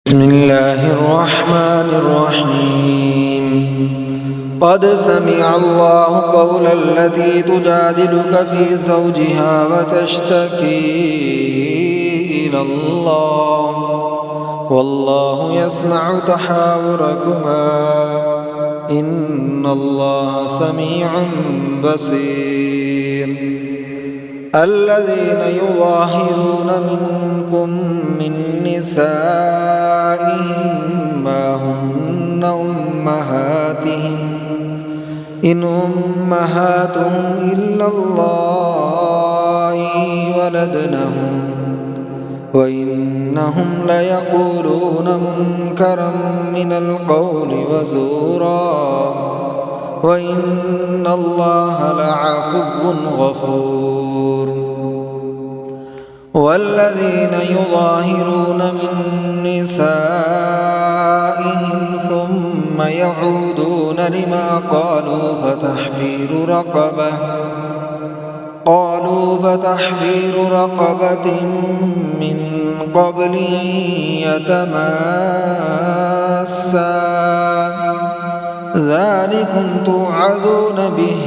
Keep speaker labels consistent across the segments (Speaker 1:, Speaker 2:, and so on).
Speaker 1: بسم الله الرحمن الرحيم. قد سمع الله قول التي تجادلك في زوجها وتشتكي إلى الله والله يسمع تحاوركما إن الله سميع بصير. الذين يظاهرون منكم من نسائهم ما هن أمهاتهم إن أمهاتهم إلا الله ولدنهم وإنهم ليقولون منكرا من القول وزورا وإن الله لعفو غفور. والذين يظاهرون من نسائهم ثم يعودون لما قالوا فتحرير رقبة من قبل يتماسا ذلكم توعظون به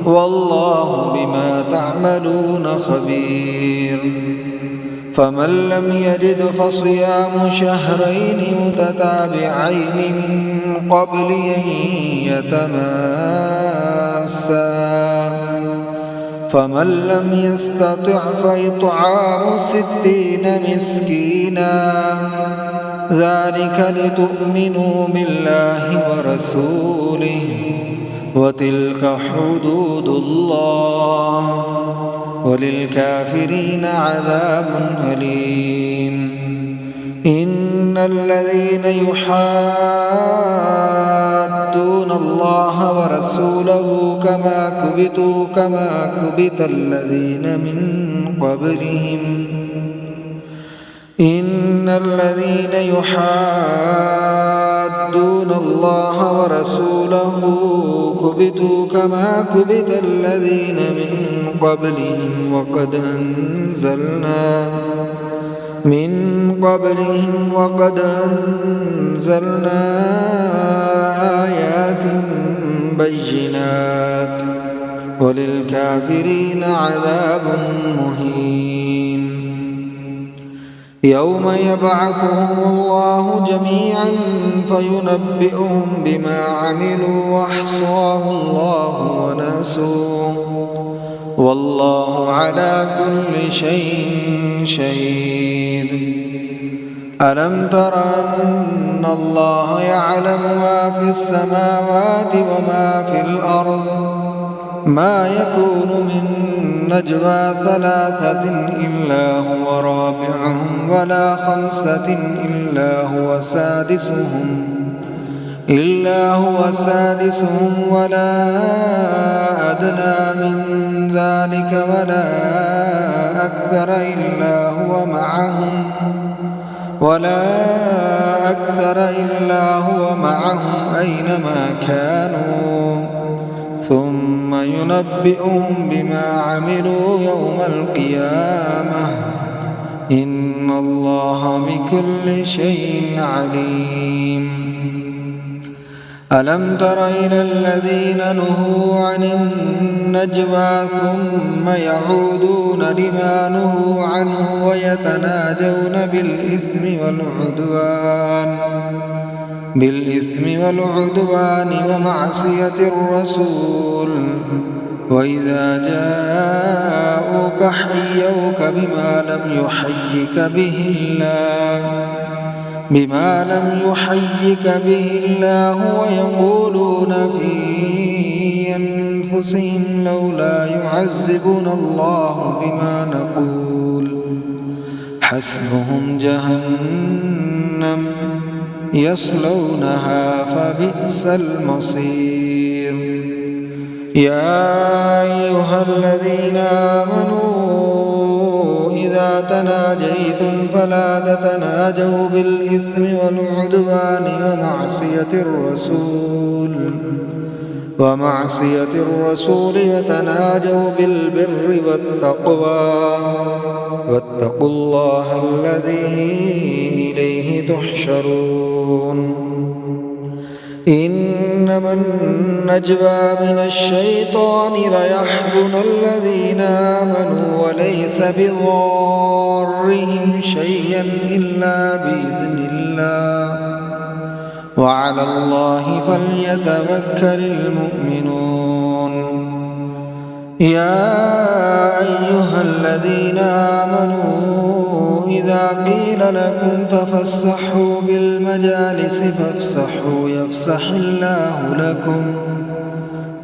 Speaker 1: والله بما تعملون خبير. فمن لم يجد فصيام شهرين متتابعين من قبل أن يتماسا فمن لم يستطع فإطعام 60 مسكينا ذلك لتؤمنوا بالله ورسوله وتلك حدود الله وللكافرين عذاب أليم. إن الذين يحادون الله ورسوله كما كبت الذين من قبلهم إن الذين يحادون الله ورسوله كبتوا كما كبت الذين من قبلهم وقد أنزلنا آيات بينات وللكافرين عذاب مهين. يوم يبعثهم الله جميعا فينبئهم بما عملوا وأحصاه الله ونسوه والله على كل شيء شهيد. ألم تر أن الله يعلم ما في السماوات وما في الأرض ما يكون من نجوى 3 إلا هو رابعهم ولا 5 إلا هو سادسهم ولا أدنى من ذلك ولا أكثر إلا هو معهم أينما كانوا ثم ينبئهم بما عملوا يوم القيامة إن الله بكل شيء عليم. ألم تر إلى الذين نهوا عن النجوى ثم يعودون لما نهوا عنه ويتناجون بالإثم والعدوان ومعصية الرسول وإذا جاءوك حيوك بما لم يحيك به الله ويقولون في أنفسهم لولا يعذبنا الله بما نقول حسبهم جهنم يصلونها فبئس المصير. يا أيها الذين آمنوا إذا تناجيتم فلا تتناجوا بالإثم والعدوان ومعصية الرسول ومعصية الرسول وتناجوا بالبر والتقوى واتقوا الله الذي إليه تحشرون. إنما النجوى من الشيطان ليحزن الذين آمنوا وليس بضارهم شيئا إلا بإذن الله وعلى الله فليتوكل المؤمنون. يا أيها الذين آمنوا إذا قيل لكم تفسحوا بالمجالس فافسحوا يفسح الله لكم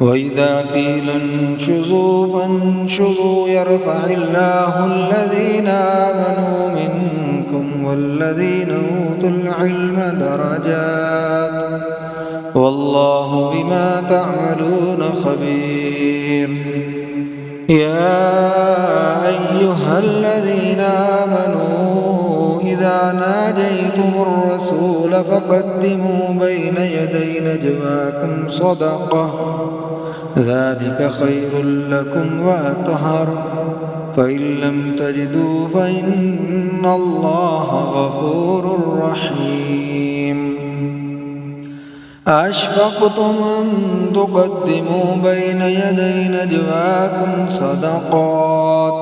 Speaker 1: وإذا قيل انشزوا فانشزوا يرفع الله الذين آمنوا منكم والذين أوتوا العلم درجات والله بما تعملون خبير. يا أيها الذين آمنوا إذا ناجيتم الرسول فقدموا بين يدي نجواكم صدقة ذلك خير لكم وأطهر فإن لم تجدوا فإن الله غفور رحيم. أشفقتم أن تقدموا بين يدي نجواكم صدقات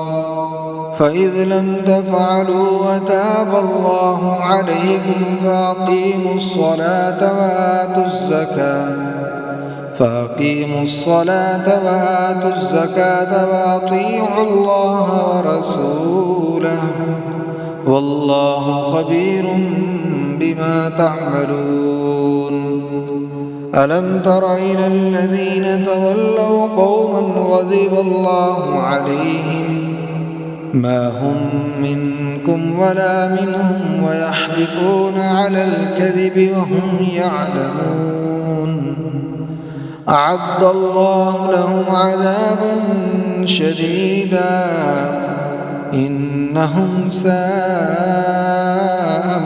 Speaker 1: فإذ لم تفعلوا وتاب الله عليكم فأقيموا الصلاة وآتوا الزكاة وأطيعوا الله ورسوله والله خبير بما تعملون. ألم تر إلى الذين تولوا قوما غضب الله عليهم ما هم منكم ولا منهم ويحلفون على الكذب وهم يعلمون أعد الله لهم عذابا شديدا إنهم ساء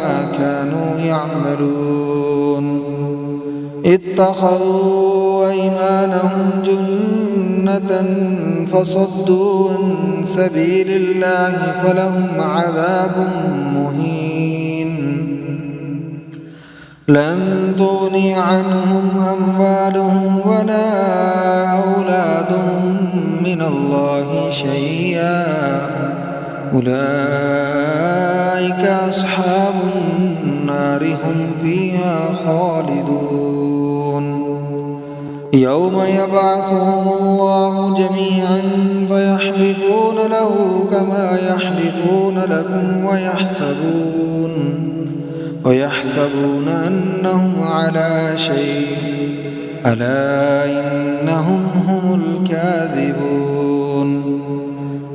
Speaker 1: ما كانوا يعملون. اتخذوا أيمانهم جنة فصدوا عن سبيل الله فلهم عذاب مهين. لن تغني عنهم أموالهم ولا أولادهم من الله شيئا أولئك أصحاب النار هم فيها خالدون. يوم يبعثهم الله جميعا فيحلفون له كما يحلفون لكم ويحسبون أنهم على شيء ألا إنهم هم الكاذبون.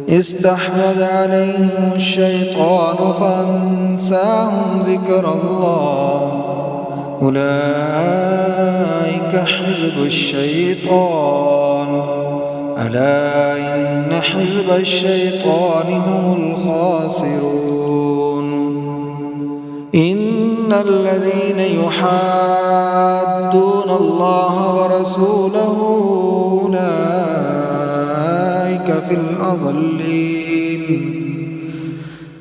Speaker 1: استحوذ عليهم الشيطان فأنساهم ذكر الله أولئك حزب الشيطان ألا إن حزب الشيطان هم الخاسرون. إن الذين يحادون الله ورسوله أولئك في الأضلين.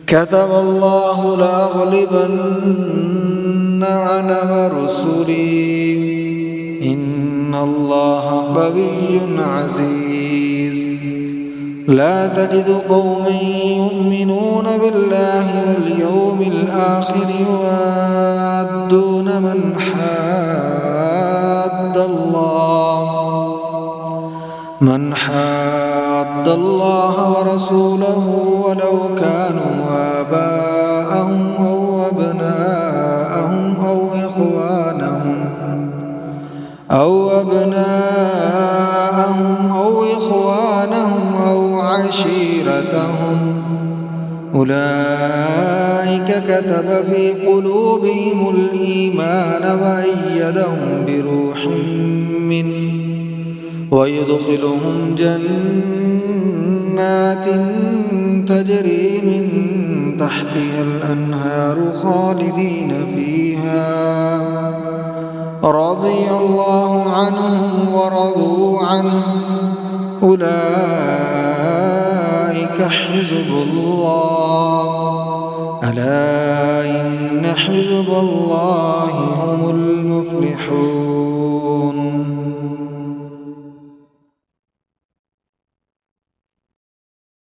Speaker 1: كتب الله لأغلبن أنا ورسلي إن الله قوي عزيز. لا تجد قوما يؤمنون بالله واليوم الآخر يوادون من حاد الله ورسوله ولو كانوا آباءهم أو أبناءهم أو إخوانهم أو عشيرتهم أولئك كتب في قلوبهم الإيمان وأيدهم بروح منه ويدخلهم جنات تجري من تحتها الأنهار خالدين فيها رضي الله عنهم ورضوا عنه أولئك حزب الله ألا إن حزب الله هم المفلحون